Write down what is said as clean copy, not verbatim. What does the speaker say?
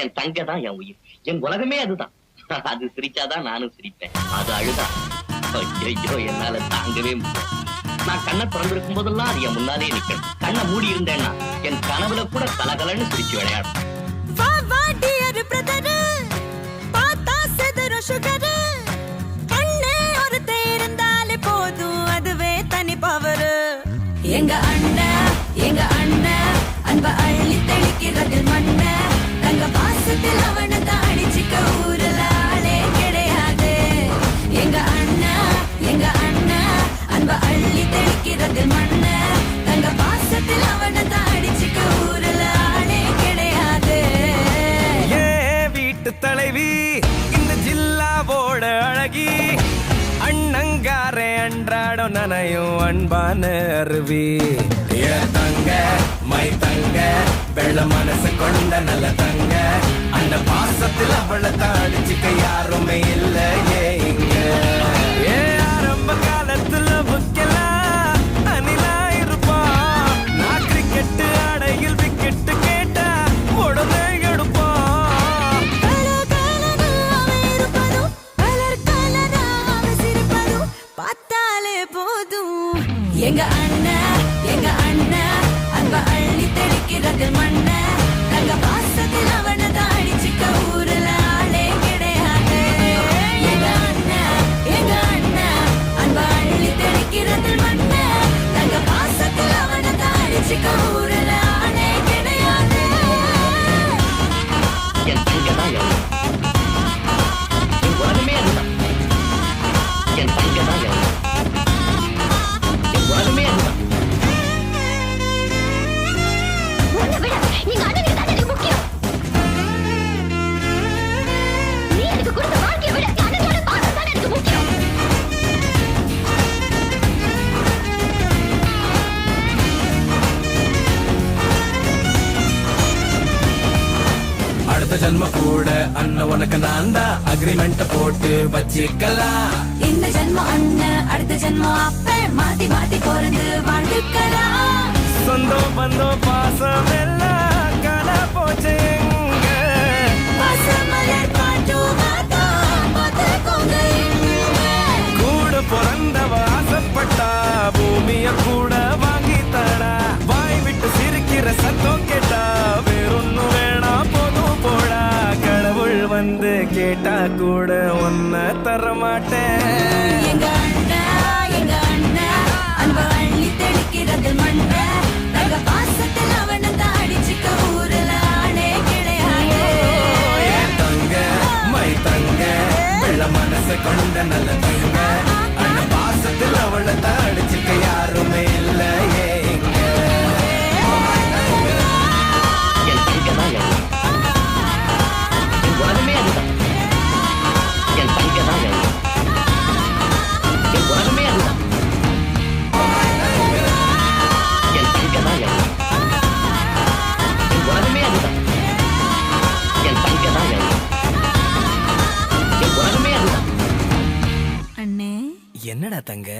என் தங்க தான் என் உயிர், என் உலகமே அதுதான். அது சிரிச்சாதான் நானும் சிரிப்பேன், அது அழுதா ஐயோ என்னால தாங்கவே முடியும். நான் கண்ணை திறந்திருக்கும் போதெல்லாம் அது என் முன்னாலே நிக்கணும். கண்ணை மூடி இருந்தேன்னா என் கனவுல கூட கலகலன்னு சிரிச்சு விளையாடும். எங்க அண்ணன் அன்ப அள்ளி தெளிக்கிறது மண்ண தங்க பாசத்தில் அவனை தாடிச்சிக்க ஊரல ஆளே கிடையாது. எங்க அண்ணன் அன்ப அள்ளி தெளிக்கிறது மண்ண தங்க பாசத்தில் அவனை தாடிச்சிக்க ஊரல ஆளே கிடையாது. ஏ வீட்டு தலைவி இந்த ஜில்லாவோட அழகி, அண்ணங்காரே அன்றாடம் நனையும் அன்பான அருவி. தங்க மை தங்க வெள்ள மனசு கொண்ட நல்ல தங்க, அந்த பாசத்தில் அவளை தாடிச்சுக்க யாருமே இல்ல இங்க. ஏ ஆரம்ப காலத்துல புக்கலாம் அணிலா இருப்பா, நான் கிரிக்கெட் அடையில் விக்கெட்டு கேட்டா உடனே எடுப்பா. எங்க அண்ணன் அன்ப அள்ளி தெளிக்கிறது மண்ண தங்க பாசத்தில் அவனை தாடிச்சிக்க ஊரல ஆளே கிடையாது. எங்க அண்ணன் அன்ப அள்ளி தெளிக்கிறது மண்ண தங்க பாசத்தில் அவனை தாடிச்சிக்க ஊரல ஆளே கிடையாது. என் தங்க தான் என் உலகமே அதுதான். என் தங்க தான் என் உலகமே அதுதான். அடுத்த ஜன்ம கூட அண்ணன் உனக்கு நான் தான் அக்ரிமெண்ட் போட்டு வச்சிக்கலாம். இந்த ஜென்மம் அண்ணன் அடுத்த ஜென்மம் அப்ப மாத்தி மாத்தி பிறந்து வாழ்ந்துக்கலாம். சொந்தம் பந்தம் பாசம் எல்லாம் காண போச்சு எங்க. பசுமலர் காட்டும் மாதம் பார்த்துக்கோங்க எங்க. கூட பிறந்தவ ஆசைப்பட்டா பூமிய கூட வாங்கி தடா. வாய் விட்டு சிரிக்கிற சத்தம் கேட்டா வேறொன்னு வேணா போதும் போடா. கடவுள் வந்து கேட்டா கூட ஒன்ன தர மாட்டேன். எங்க அண்ணன் அன்ப அள்ளி தெளிக்கிறது மண்ண தங்க பாசத்தில் அவனை தாடிச்சிக்க ஊரல ஆளே கிடையாது. என் தங்க மை தங்க வெள்ள மனசு கொண்ட நல்ல தங்க, அந்த பாசத்தில் அவளை தாடிச்சுக்க யாருமே இல்ல இங்க. என் தங்க தான் என் உலகமே அதுதான். என் தங்க தான் என் உலகமே அதுதான். என் தங்க தான் என் உலகமே அதுதான். என் தங்க தான் என் உலகமே அதுதான். அண்ணே என்னடா தங்க